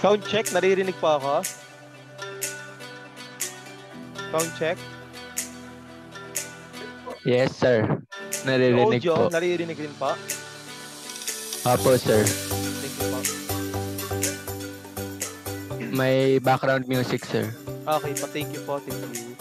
Sound check, naririnig po ako? Sound check. Yes, sir. Yung Naririnig audio, po. naririnig rin po? Opo, sir. Thank you po. May background music, sir. Okay po, thank you po, thank you.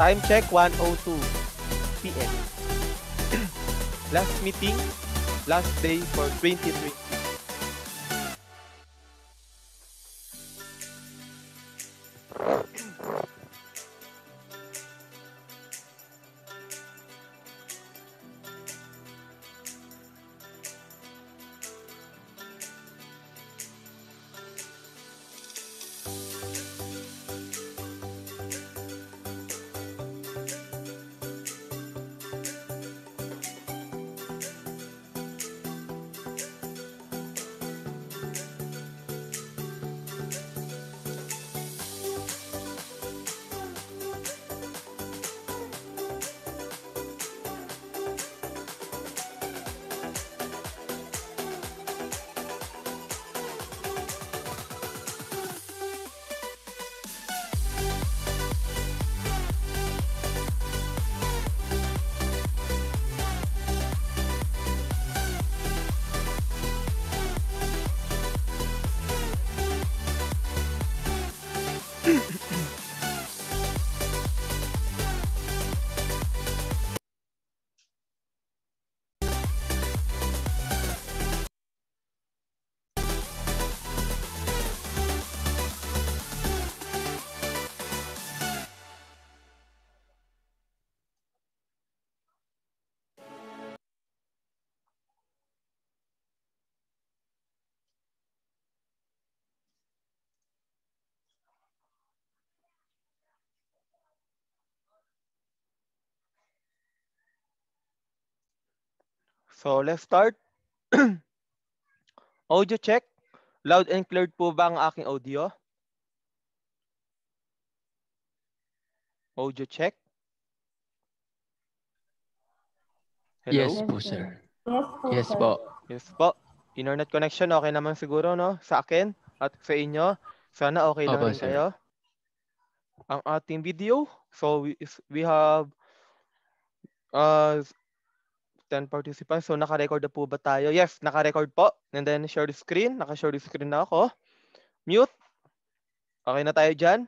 Time check, 1:02 p.m. Last meeting, last day for 2020. So, let's start. Audio check. Loud and clear po ba ang aking audio? Audio check. Hello? Yes po, sir. Yes po. Yes po. Internet connection, okay naman siguro, no? Sa akin at sa inyo. Sana okay lang Opo, rin sir. kayo. Ang ating video. So, we have uh, 10 participants. So, naka-record na po ba tayo? Yes, naka-record po. And then, share the screen. Naka-share the screen na ako. Mute. Okay na tayo dyan.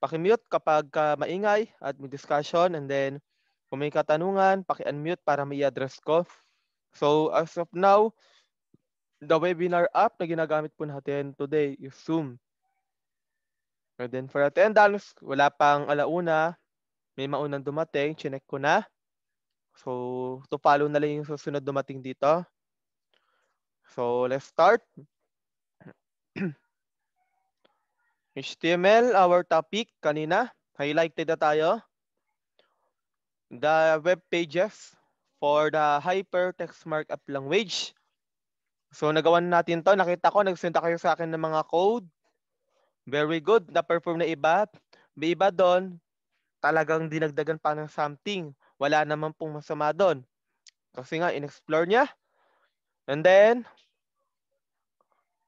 Paki-mute kapag maingay at may discussion. And then, kung may katanungan, paki-unmute para may address ko. So, as of now, the webinar app na ginagamit po natin today is Zoom. And then, for attendance, wala pang alauna. May maunang dumating. Chinek ko na. So, to follow na lang yung susunod dumating dito. So, let's start. HTML, our topic kanina. Highlighted na tayo. The web pages for the hypertext markup language. So, nagawan natin to. Nakita ko, nagsenda kayo sa akin ng mga code. Very good. Na-perform na iba. May iba doon, talagang dinagdagan pa ng something. Wala naman pong masama doon. Kasi nga, in-explore niya. And then,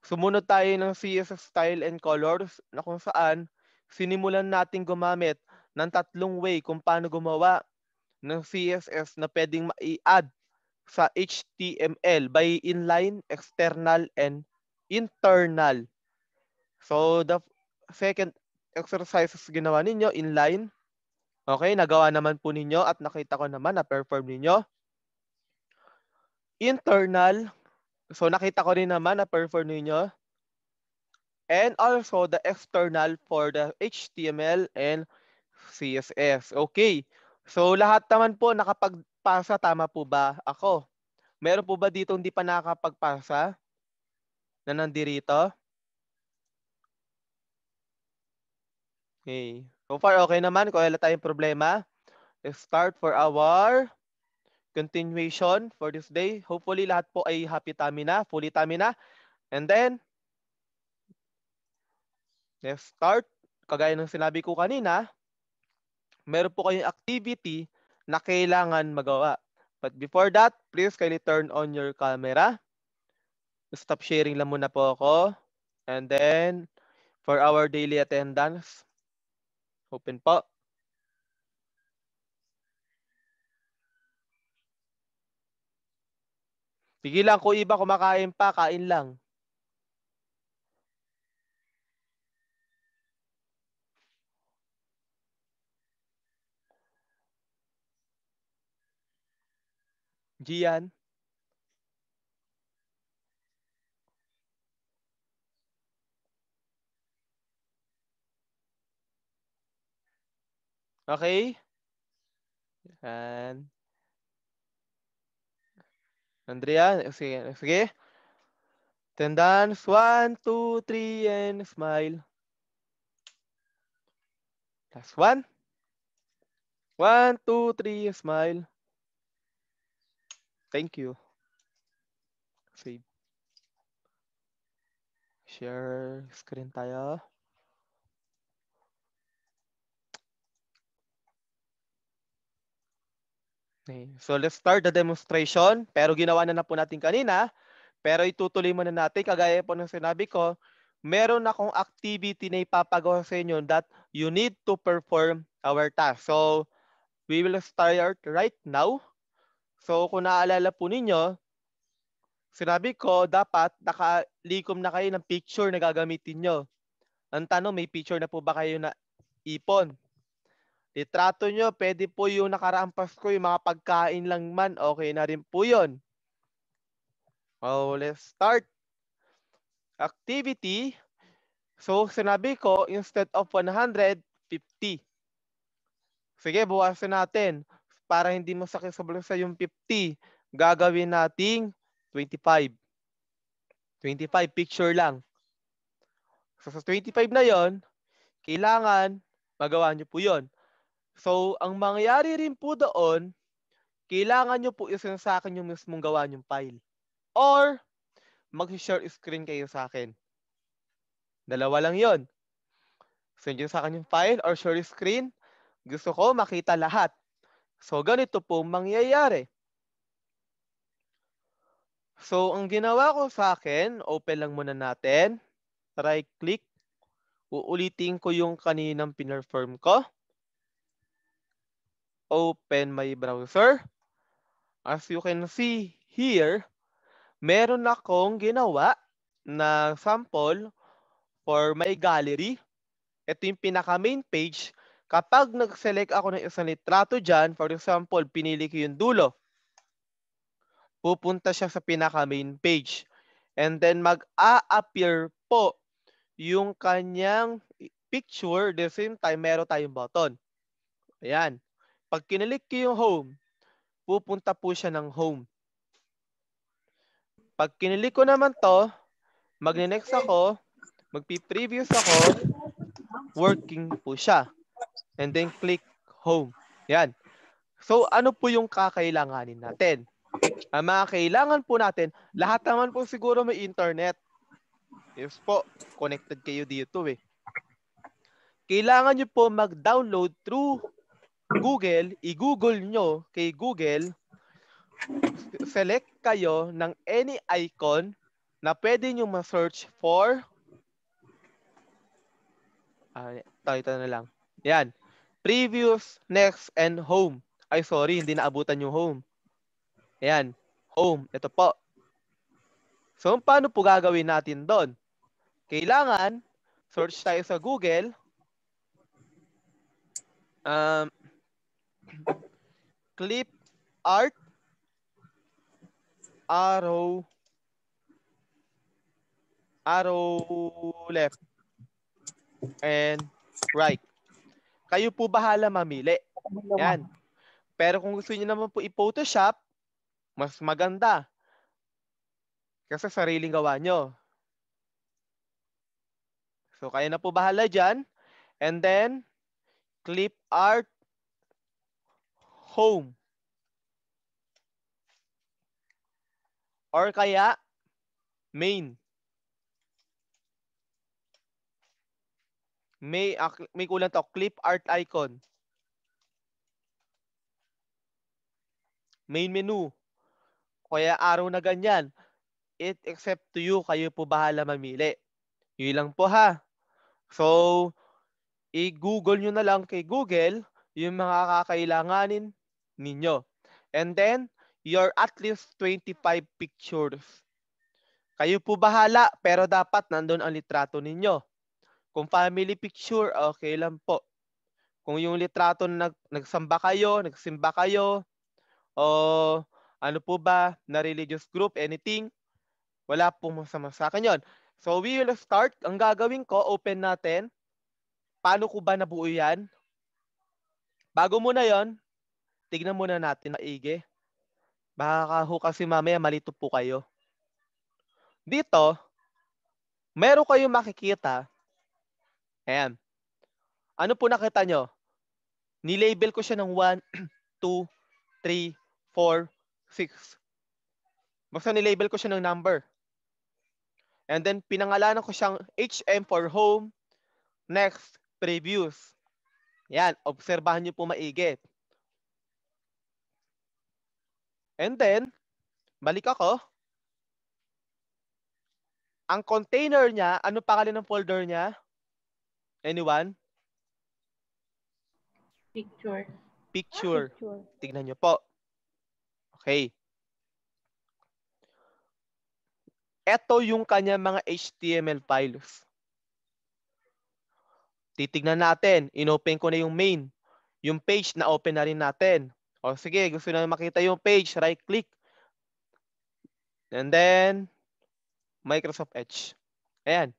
sumunod tayo ng CSS style and colors na kung saan sinimulan natin gumamit ng tatlong way kung paano gumawa ng CSS na pwedeng i-add sa HTML by inline, external, and internal. So, the second exercises ginawa ninyo, inline. Okay, nagawa naman po ninyo at nakita ko naman na perform ninyo. Internal. So, nakita ko rin naman na perform ninyo. And also the external for the HTML and CSS. Okay. So, lahat naman po nakapagpasa. Tama po ba ako? Meron po ba dito hindi pa nakakapagpasa na nandirito? Okay. So far, okay naman. Kung wala tayong problema, let's start for our continuation for this day. Hopefully, lahat po ay happy tummy na, fully tummy na. And then, let's start. Kagaya ng sinabi ko kanina, meron po kayong activity na kailangan magawa. But before that, please kindly turn on your camera. Stop sharing lang muna po ako. And then, for our daily attendance, open po. Sige lang, kung iba kumakain pa, kain lang. Gian. Okay? And Andrea, sige, sige. Attendance, 1, 2, 3, and smile. Last one. 1, 2, 3, smile. Thank you. Save. Share screen tayo. Okay. So let's start the demonstration. Pero ginawa na po natin kanina. Pero itutuloy muna natin. Kagaya po ng sinabi ko, meron akong activity na ipapagawa sa inyo that you need to perform our task. So we will start right now. So kung naaalala po ninyo, sinabi ko dapat nakalikom na kayo ng picture na gagamitin nyo. Ang tanong, may picture na po ba kayo na ipon? Litrato nyo, pwede po yung nakaraang Pasko, yung mga pagkain lang man, okay na rin po yun. Oh, let's start. Activity. So, sinabi ko, instead of 150. Sige, buwasan natin. Para hindi masakit sa bulsa yung 50, gagawin nating 25. 25 picture lang. So, sa 25 na yon, kailangan magawa nyo po yon. So, ang mangyayari rin po doon, kailangan nyo po isend sa akin yung mismong gawa nyong file. Or, mag-share screen kayo sa akin. Dalawa lang yon. Send nyo sa akin yung file or share screen. Gusto ko makita lahat. So, ganito po mangyayari. So, ang ginawa ko sa akin, open lang muna natin. Right click. Uulitin ko yung kaninang pinerform ko. Open my browser. As you can see here, meron akong ginawa na sample for my gallery. Ito yung pinaka main page. Kapag nag-select ako ng isang litrato dyan, for example, pinili ko yung dulo, pupunta siya sa pinaka main page. And then mag-a-appear po yung kanyang picture. The same time, meron tayong button. Ayan. Pag kinilik ko yung home, pupunta po siya ng home. Pag kinilik ko naman to, magne-next ako, magpi-previous ako, working po siya. And then click home. Yan. So, ano po yung kakailanganin natin? Ang mga kailangan po natin, lahat naman po siguro may internet. Yes po, connected kayo dito eh. Kailangan nyo po mag-download through Google, i-google nyo kay Google, select kayo ng any icon na pwede nyo ma-search for, ito na lang. Yan. Previous, next, and home. Ay, sorry, hindi naabutan yung home. Ayan. Home. Ito po. So, paano po gagawin natin doon? Kailangan, search tayo sa Google. Clip art arrow left and right. Kayo po bahala mamili. Yan. Pero kung gusto niyo naman po i-Photoshop, mas maganda. Kasi sariling gawa nyo. So, kayo na po bahala dyan. And then, clip art home. Or kaya, main. May kulang to, clip art icon. Main menu. Kaya araw na ganyan. It except to you, kayo po bahala mamili. Yun lang po ha. So, i-google nyo na lang kay Google yung mga kakailanganin ninyo. And then, your at least 25 pictures. Kayo po bahala, pero dapat nandun ang litrato ninyo. Kung family picture, okay lang po. Kung yung litrato na nagsimba kayo, o ano po ba, na religious group, anything, wala pong masama sa akin yun. So, we will start. Ang gagawin ko, open natin. Paano ko ba nabuo yan? Bago muna yon, tignan muna natin maigi. Baka kasi mamaya malito po kayo. Dito, meron kayong makikita. Ayan. Ano po nakita nyo? Nilabel ko siya ng 1, 2, 3, 4, 6. Basta nilabel ko siya ng number. And then, pinangalanan ko siyang HM for home. Next, previews. Yan, obserbahan nyo po maigi. And then, balik ako. Ang container niya, ano pangalan ng folder niya? Anyone? Picture. Tignan nyo po. Okay. Ito yung kanya mga HTML files. Titignan natin. Inopen ko na yung main. Yung page na open na rin natin. O sige, gusto na makita yung page. Right click. And then, Microsoft Edge. Ayan.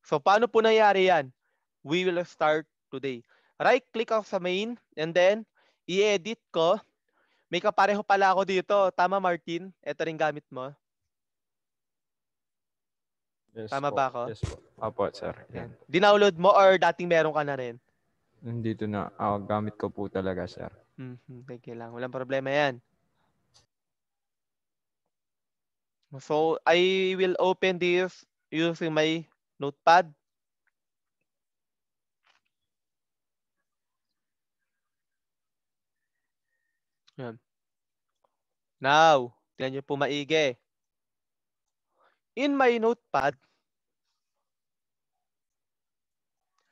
So, paano po nangyari yan? We will start today. Right click ako sa main. And then, i-edit ko. May kapareho pala ako dito. Tama, Martin? Ito rin gamit mo. Yes Tama po. ba ako? Yes po. Apo, sir. Yan. Dinownload mo or dating meron ka na rin? Nandito na. Gamit ko po talaga, sir. Sige lang. Walang problema yan. So, I will open this using my notepad. Yan. Now, tingnan nyo po maigi. In my notepad,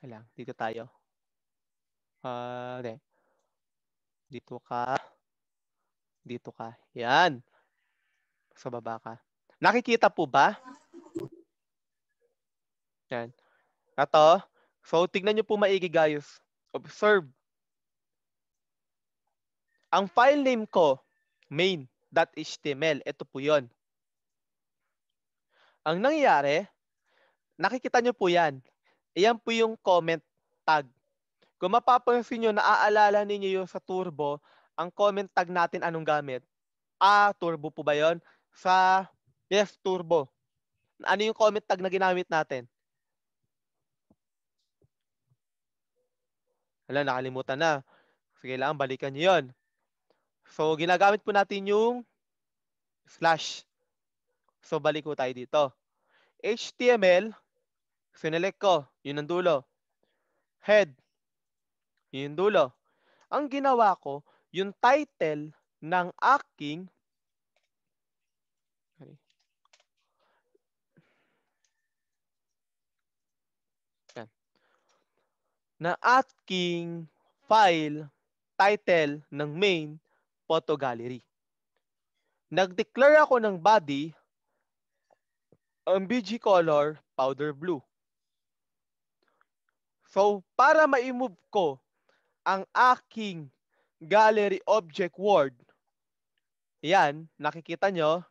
lang, dito tayo. Dito ka. Dito ka. Yan. Sa baba ka. Nakikita po ba? Yan. Ito. So, tignan nyo po maigi, guys. Observe. Ang file name ko, main.html. Ito po yon. Ang nangyayari, nakikita nyo po yan. Iyan po yung comment tag. Kung mapapansin nyo, naaalala ninyo yung sa Turbo, ang comment tag natin anong gamit? Turbo po ba yon? Yes, Turbo. Ano yung comment tag na ginamit natin? Hala, nakalimutan na. Sige lang, balikan nyo yun. So, ginagamit po natin yung slash. So, balik ko tayo dito. HTML, sinelect ko. Yun ang dulo. Head, yun yung dulo. Ang ginawa ko, yung title ng aking file title ng main photo gallery. Nag-declare ako ng body Ang BG color, powder blue. So, para ma-move ko ang aking gallery object word, yan, nakikita nyo,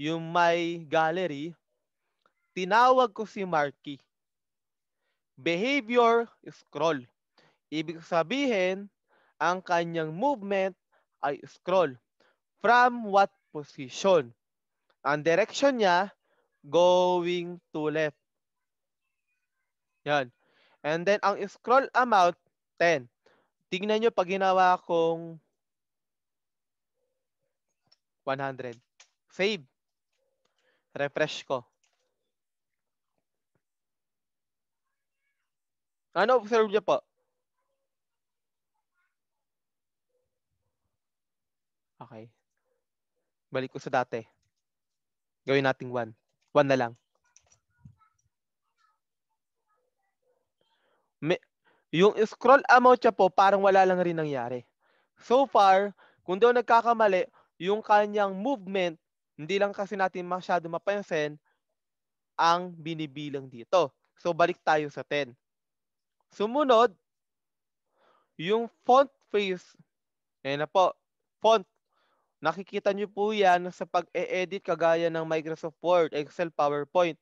yung my gallery, tinawag ko si Marky. Behavior, scroll. Ibig sabihin, ang kanyang movement ay scroll. From what position? Ang direction niya, going to left. Yan. And then, ang scroll amount, 10. Tingnan nyo pag ginawa kong 100. Save. Refresh ko. Ano observe nyo po? Okay. Balik ko sa dati. Gawin nating 1. 1 na lang. Yung scroll amount niya po, parang wala lang rin nangyari. So far, kung daw nagkakamali, yung kanyang movement, hindi lang kasi natin masyado mapansin ang binibilang dito. So, balik tayo sa 10. Sumunod, yung font face. Ayan na po. Font. Nakikita nyo po yan sa pag-e-edit kagaya ng Microsoft Word, Excel, PowerPoint.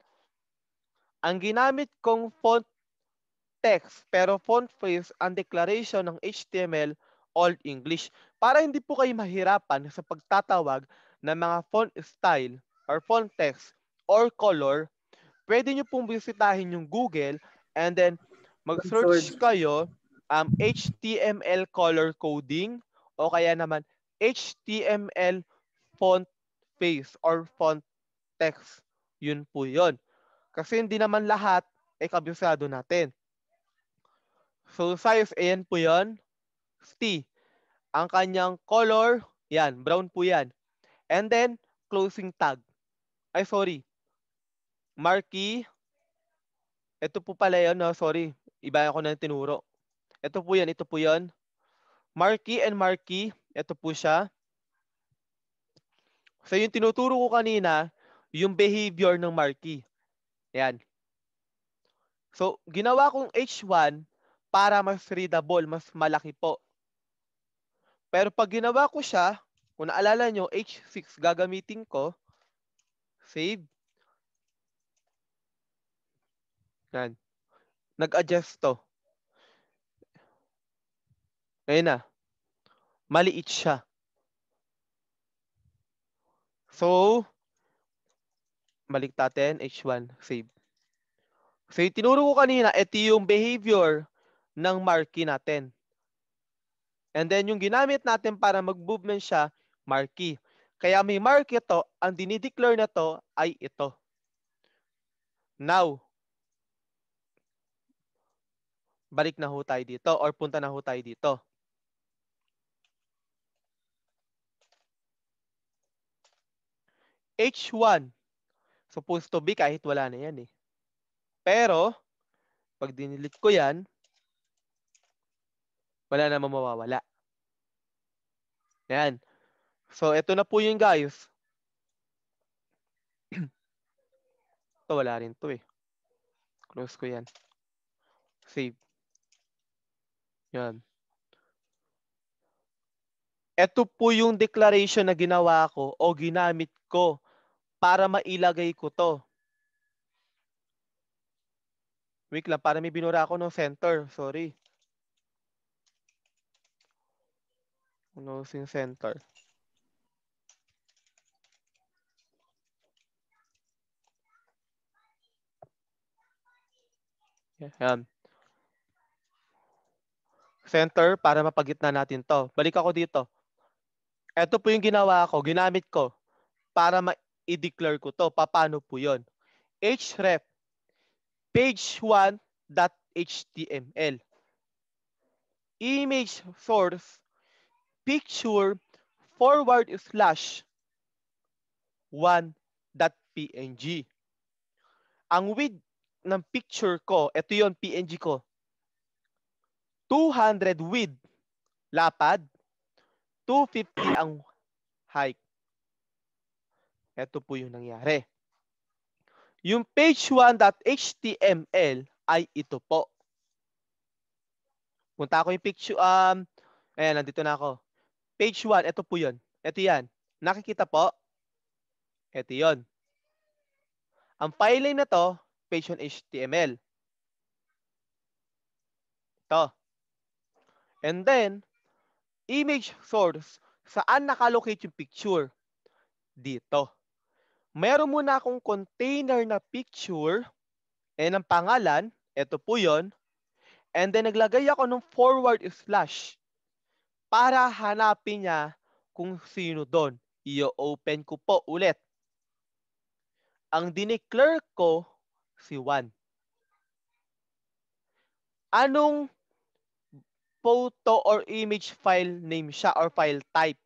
Ang ginamit kong font text, pero font face ang declaration ng HTML Old English. Para hindi po kayo mahirapan sa pagtatawag ng mga font style or font text or color, pwede nyo pong bisitahin yung Google and then mag-search kayo HTML color coding o kaya naman HTML font face or font text. Yun po yun. Kasi hindi naman lahat ay kabisado natin. So size, ayan po yun. T. Ang kanyang color, yan, brown po yan. And then, closing tag. Ay, sorry. Marquee. Ito po pala yun, no? Sorry. Iba ako na tinuro. Ito po yan, ito po yun. Marquee and marquee. Ito po siya. So, yung tinuturo ko kanina, yung behavior ng marquee. Yan. So, ginawa kong H1 para mas readable, mas malaki po. Pero pag ginawa ko siya, kung naalala nyo, H6 gagamitin ko. Save. Yan. Nag-adjust to. Ngayon na. Maliit siya. So, balik natin. H1. Save. So, yung tinuro ko kanina, ito yung behavior ng marquee natin. And then, yung ginamit natin para mag-movement siya, marquee. Kaya may marquee ito, ang dinideclare na to ay ito. Now, balik na ho tayo dito or punta na ho tayo dito. H1. Supposed to be kahit wala na yan eh. Pero, pag dinilit ko yan, wala namang mawawala. Yan. So, ito na po yung guys. Ito, wala rin to eh. Close ko yan. Save. Yan. Ito po yung declaration na ginawa ko o ginamit ko para mailagay ko to. Wait lang, para may binura ako ng center. Sorry. Closing center. Yan. Center para mapagitna natin to. Balik ako dito. Ito po yung ginawa ko, ginamit ko para ma-declare ko to. Paano po yun? href page1.html image source picture /1.png. Ang width ng picture ko, ito yon PNG ko. 200 width, lapad. 250 ang height. Ito po yung nangyari. Yung page1.html ay ito po. Punta ako yung picture, ayan, nandito na ako. Page 1, ito po yun. Ito yan. Nakikita po? Ito yun. Ang file name na to, page1.html. Ito. And then, image source, saan nakalocate yung picture? Dito. Meron muna akong container na picture, and ang pangalan, ito po yun. And then, naglagay ako ng forward slash para hanapin niya kung sino doon. I-open ko po ulit. Ang dineclare ko, si Juan. Anong photo or image file name siya or file type?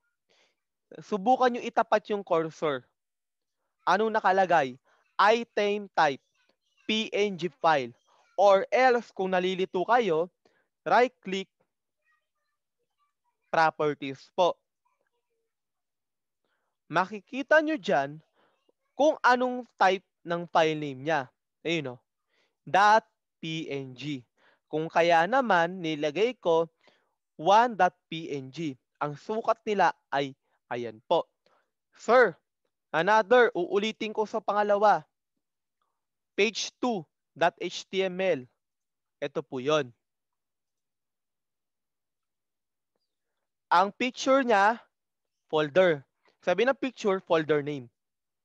Subukan nyo itapat yung cursor. Anong nakalagay? Item type, PNG file. Or else, kung nalilito kayo, right-click, properties po. Makikita nyo dyan kung anong type ng file name niya. Ayun o. .png. Kung kaya naman, nilagay ko 1.png. Ang sukat nila ay ayan po. Sir, another, uulitin ko sa pangalawa. Page 2.html. Ito po yon. Ang picture niya, folder. Sabi ng picture, folder name.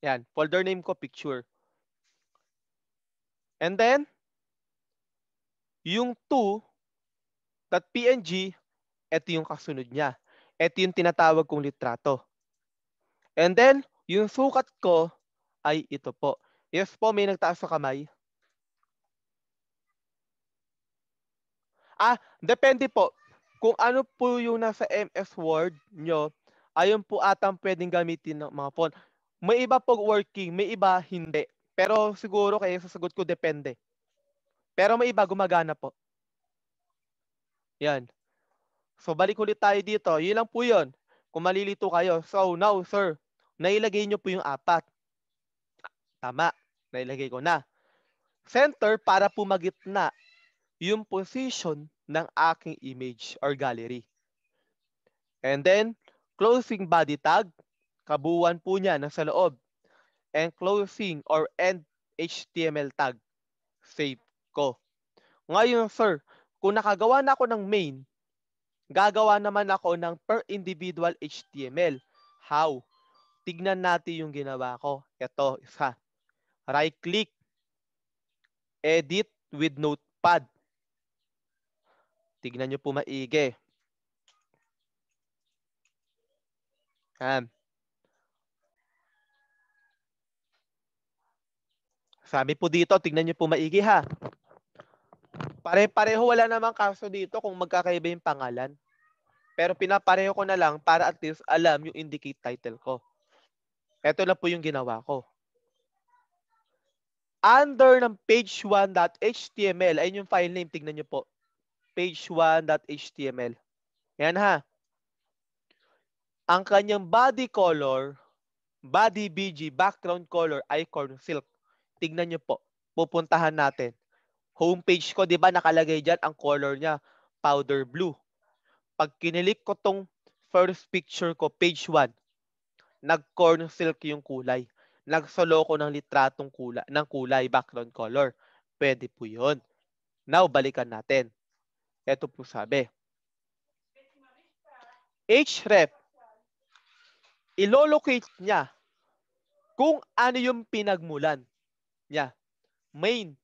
Yan, folder name ko, picture. And then, yung 2.png, ito yung kasunod niya. Ito yung tinatawag kong litrato. And then, yung sukat ko ay ito po. Yes po, may nagtaas sa kamay. Depende po. Kung ano po yung nasa MS Word nyo, ayun po atang pwedeng gamitin ng mga phone. May iba po working, may iba hindi. Pero siguro kaya sasagot ko depende. Pero may iba gumagana po. Yan. So balik ulit tayo dito. Yun lang po yun. Kung malilito kayo. So now, sir, nailagay nyo po yung 4. Tama. Nailagay ko na. Center para po magitna yung position ng aking image or gallery. And then, closing body tag, kabuuan po niya nasa loob. And closing or end HTML tag, save ko. Ngayon, sir, kung nakagawa na ako ng main, gagawa naman ako ng per individual HTML. How? Tignan natin yung ginawa ko. Ito, isa. Right-click, edit with notepad. Tignan nyo po maigi. Sabi po dito, tignan nyo po maigi ha. Pare-pareho, wala namang kaso dito kung magkakaiba yung pangalan. Pero pinapareho ko na lang para at least alam yung indicate title ko. Ito na po yung ginawa ko. Under ng page1.html, ayun yung file name, tignan nyo po. Page1.html. Yan ha. Ang kanyang body color, body BG, background color, ay corn silk. Tignan nyo po. Pupuntahan natin. Homepage ko, di ba nakalagay dyan ang color niya, powder blue. Pag kinilik ko tong first picture ko, page 1, nag-corn silk yung kulay. Nagsolo ko ng litratong kulay, background color. Pwede po yun. Now, balikan natin. Ito po sabi. href, ilolocate niya kung ano yung pinagmulan niya. Main.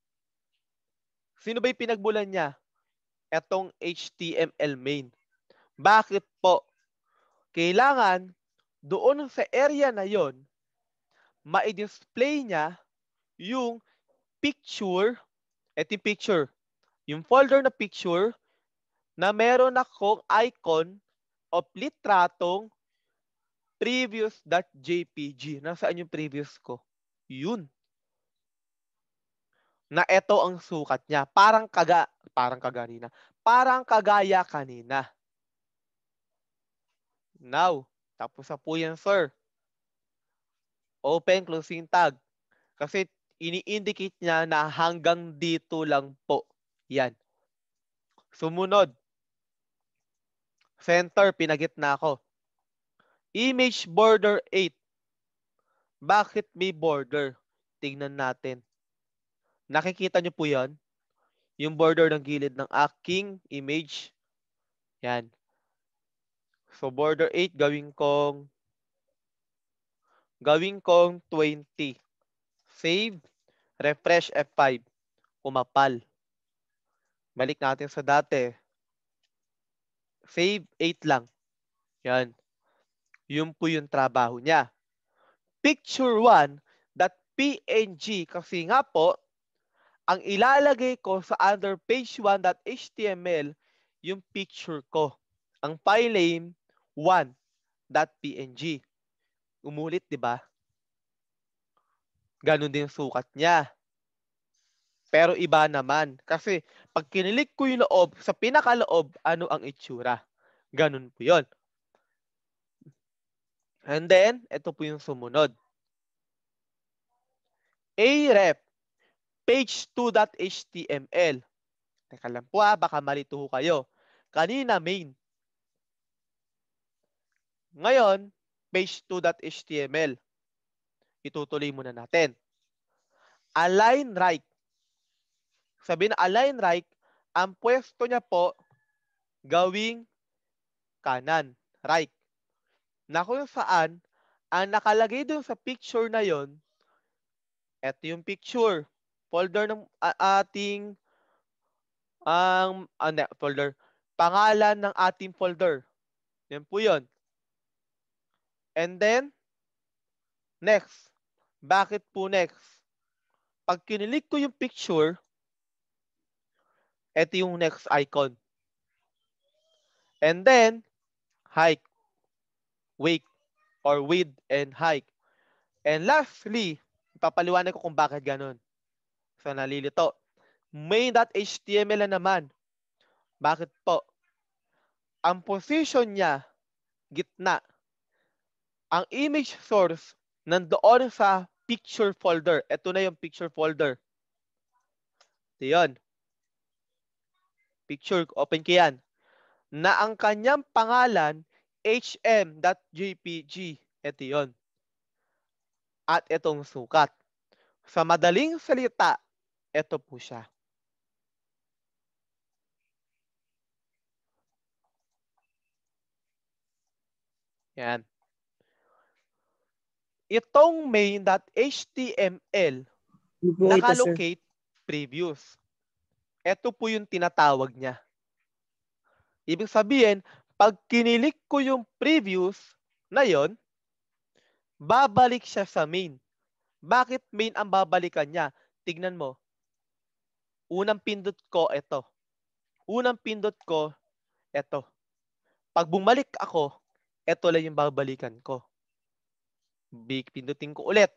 Sino ba yung pinagmulan niya? Etong HTML main. Bakit po? Kailangan doon sa area na yon, ma-display niya yung picture, eto yung picture, yung folder na picture na meron akong icon of litratong previous.jpg. Nasaan yung previous ko? Yun. Na ito ang sukat niya. Parang kagaya kanina. Now, tapos na po yan, sir. Open closing tag. Kasi ini-indicate niya na hanggang dito lang po. Yan. Sumunod. Center, pinagitna ko. Image border 8. Bakit may border? Tingnan natin. Nakikita niyo po yan? Yung border ng gilid ng aking image. Yan. So, border 8, gawin kong 20. Save. Refresh F5. Umapal. Balik natin sa dati. Save 8 lang. Yan. Yun po yung trabaho niya. Picture1.png kasi nga po, ang ilalagay ko sa under page1.html yung picture ko. Ang file name 1.png. Umulit, di ba? Ganon din sukat niya. Pero iba naman. Kasi pag kinilik ko yung loob, sa pinakaloob, ano ang itsura? Ganon po yun. And then, ito po yung sumunod. Aref, page2.html. Teka lang po baka malito kayo. Kanina main. Ngayon, page2.html. Itutuloy muna natin. Align right. Sabi na align right, ang pwesto niya po, gawing kanan, right. Na kung saan, ang nakalagay dun sa picture na yon, eto yung picture, folder ng ating, folder, pangalan ng ating folder. Yan po yun. And then, next. Bakit po next? Pag kinilik ko yung picture, eto yung next icon. And then, height, weight, or width and height. And lastly, ipapaliwanag ko kung bakit ganun. So, nalilito. Main.html na naman. Bakit po? Ang position niya, gitna. Ang image source, nandoon sa picture folder. Ito na yung picture folder. Ito yun. Picture, open ko yan. Na ang kanyang pangalan, hm.jpg. Ito yun. At itong sukat. Sa madaling salita, ito po siya. Yan. Itong main.html, nakalocate previous. Ito po yung tinatawag niya. Ibig sabihin, pag kinilik ko yung previous na yon, babalik siya sa main. Bakit main ang babalikan niya? Tignan mo. Unang pindot ko, ito. Unang pindot ko, ito. Pag bumalik ako, ito lang yung babalikan ko. Pindutin ko ulit.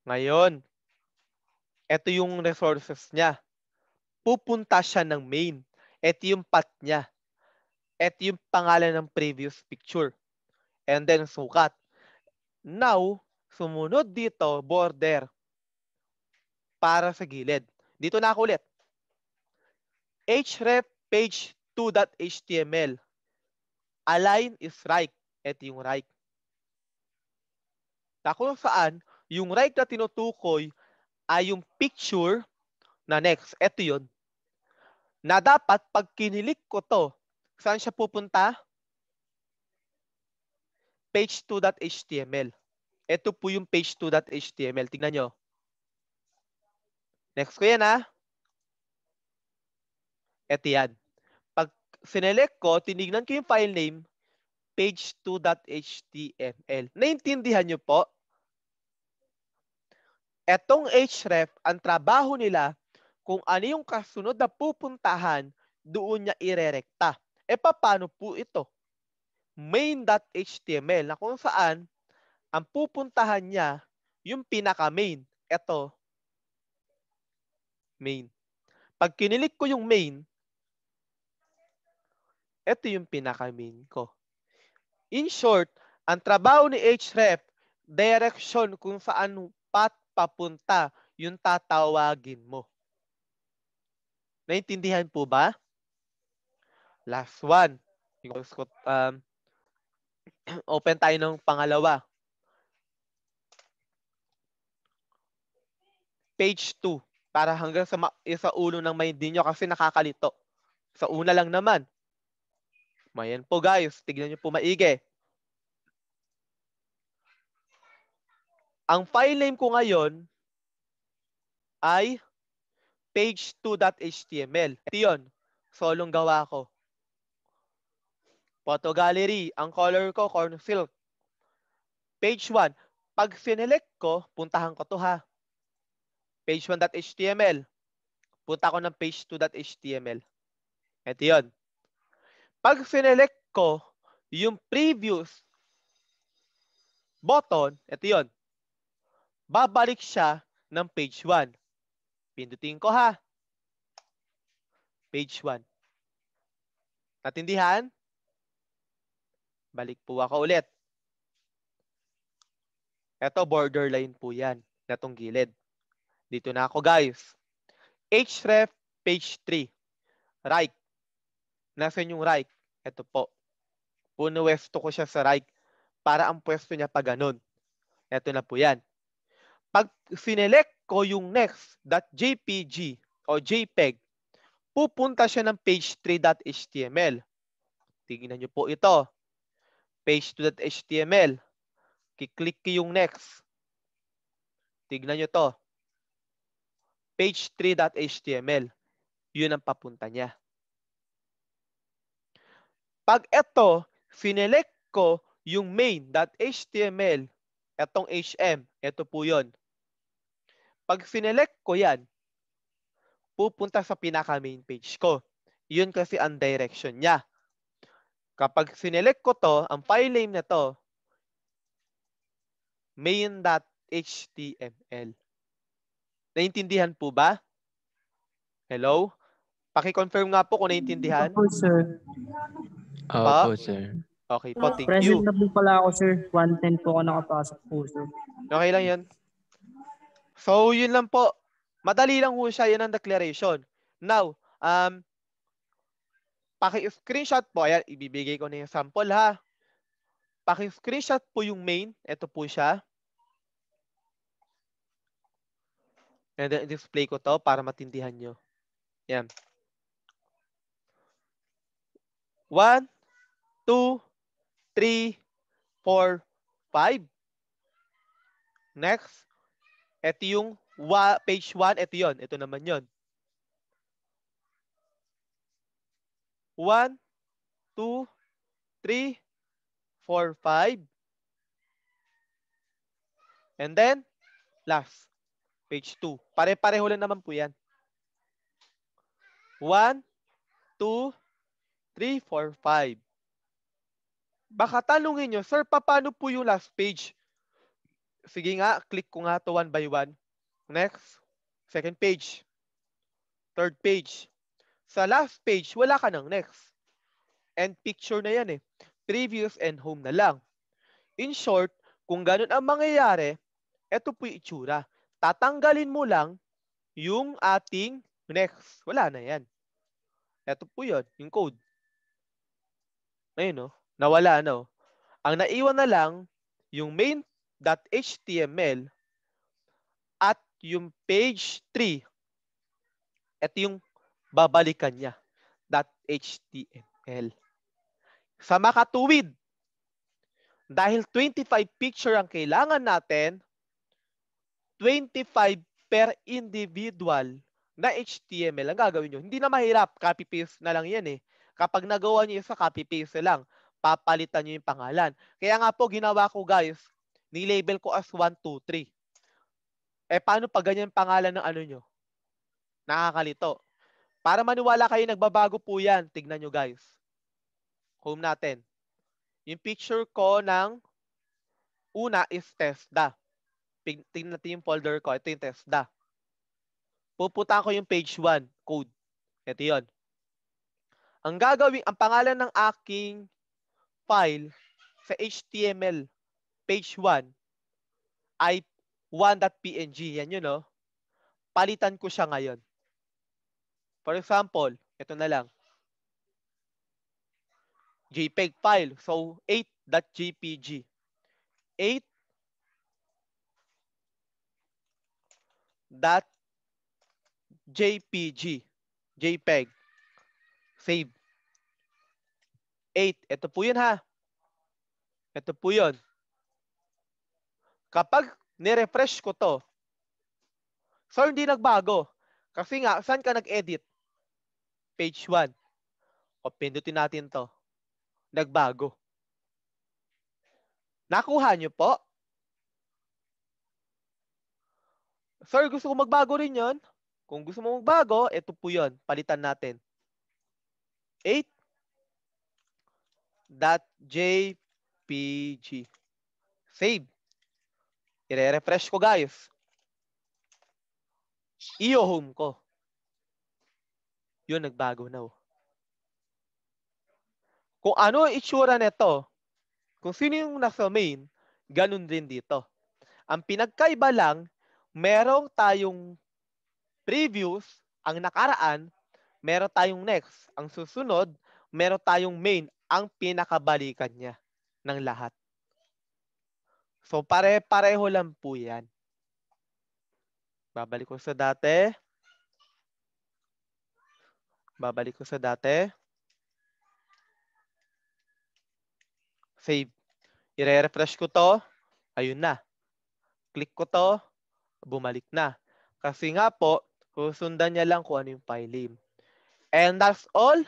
Ngayon, ito yung resources niya. Pupunta siya ng main. Ito yung path niya. Ito yung pangalan ng previous picture. And then sukat. Now, sumunod dito, border. Para sa gilid. Dito na ako ulit. href page2.html. Align is right. Ito yung right. Na kung saan, yung right na tinutukoy ay yung picture na next. Ito yun. Na dapat pag kinilik ko to, saan siya pupunta? Page2.html. Ito po yung page2.html. Tingnan nyo. Next ko yan Ito yan. Pag sinelect ko, tinignan ko yung file name, page2.html. Naintindihan nyo po? Etong href, ang trabaho nila, kung ano yung kasunod na pupuntahan, doon niya irerekta. Paano po ito? Main.html na kung saan ang pupuntahan niya yung pinaka-main. Ito, main. Pag kinilik ko yung main, ito yung pinaka-main ko. In short, ang trabaho ni href, direction kung saan path papunta yung tatawagin mo. Naintindihan po ba? Last one. Open tayo ng pangalawa. Page 2. Para hanggang sa ulo ng mind nyo kasi nakakalito. Sa una lang naman. Mayan po guys. Tignan nyo po maigi. Ang file name ko ngayon ay page2.html. Ito yun. Solong gawa ko. Photo gallery. Ang color ko, corn silk. Page 1. Pag sinelect ko, puntahan ko to ha. Page1.html. Punta ko ng page2.html. Ito yun. Pag sinelect ko yung previous button, ito yun. Babalik siya ng page 1. Pindutin ko ha. Page 1. Natindihan? Balik po ako ulit. Ito, borderline po yan. Natong gilid. Dito na ako guys. Href page 3. Right. Nasaan yung right? Ito po. Punuwesto ko siya sa right para ang pwesto niya pa ganun. Ito na po yan. Pag sinelect ko yung next.jpg o JPEG, pupunta siya ng page3.html. Tingnan nyo po ito. Page2.html. Kiklik ko yung next. Tignan nyo to. Page3.html. Yun ang papunta niya. Pag ito, sinelect ko yung main.html, etong HM, ito po yun. Pag sinelect ko yan, pupunta sa pinaka-main page ko. Yun kasi ang direction niya. Kapag sinelect ko to, ang file name na to, main.html. Naintindihan po ba? Hello? Paki-confirm nga po kung naintindihan. Opo, sir. Opo, sir. Okay po, thank Present you. na po pala ako, sir. 110 po ako nakapasok po, sir. Okay lang yan. So, yun lang po. Madali lang po siya. Yan ang declaration. Now, paki-screenshot po. Ayan, ibibigay ko na yung sample ha. Paki-screenshot po yung main. Ito po siya. And then, display ko to para matindihan nyo. Yan. 1, 2, 3, 4, 5. Next. Ito yung page 1. Ito yun. Ito naman yun. 1, 2, 3, 4, 5. And then, last. Page 2. Pare-pareho lang naman po yan. 1, 2, 3, 4, 5. Baka tanungin nyo, sir, paano po yung last page? Sige nga, click ko nga to one by one. Next. Second page. Third page. Sa last page, wala ka ng next. And picture na yan eh. Previous and home na lang. In short, kung ganun ang mangyayari, eto po yung itsura. Tatanggalin mo lang yung ating next. Wala na yan. Eto po yun, yung code. Ayun no, nawala no. Ang naiwan na lang, yung main.html at yung page 3. Ito yung babalikan niya. .html. Sa makatuwid, dahil 25 picture ang kailangan natin, 25 per individual na HTML ang gagawin nyo. Hindi na mahirap, copy-paste na lang yan eh. Kapag nagawa nyo sa copy-paste lang, papalitan nyo yung pangalan. Kaya nga po, ginawa ko guys, nilabel ko as 1, 2, 3. Eh, paano pag ganyan pangalan ng ano nyo? Nakakalito. Para maniwala kayo, nagbabago po yan. Tignan nyo guys. Home natin. Yung picture ko ng una is TESDA. Tingnan natin yung folder ko. Ito yung TESDA. Pupunta ko yung page 1 code. Ito yun. Ang gagawin, ang pangalan ng aking file sa HTML page 1 ay 1.png. Yan yun, no? Palitan ko siya ngayon. For example, ito na lang. JPEG file. So, 8.jpg. 8.jpg. JPEG. Save. 8. Ito po yun, ha. Ito po yun. Kapag nirefresh ko to, so hindi nagbago. Kasi nga, saan ka nag-edit? Page 1. O, pindutin natin to. Nagbago. Nakuha nyo po? Sir, gusto ko magbago rin yon. Kung gusto mo magbago, ito po yon. Palitan natin. 8.jpg. Save. I-refresh ko, guys. I-home ko. Yun, nagbago na. Kung ano ang itsura nito, kung sino yung nasa main, ganun din dito. Ang pinagkaiba lang, merong tayong previous, ang nakaraan, meron tayong next. Ang susunod, meron tayong main, ang pinakabalikan niya ng lahat. So, pare-pareho lang po yan. Babalik ko sa dati. Save. I-refresh ko to. Ayun na. Click ko to. Bumalik na. Kasi nga po, susundan niya lang kung ano yung file name. And that's all.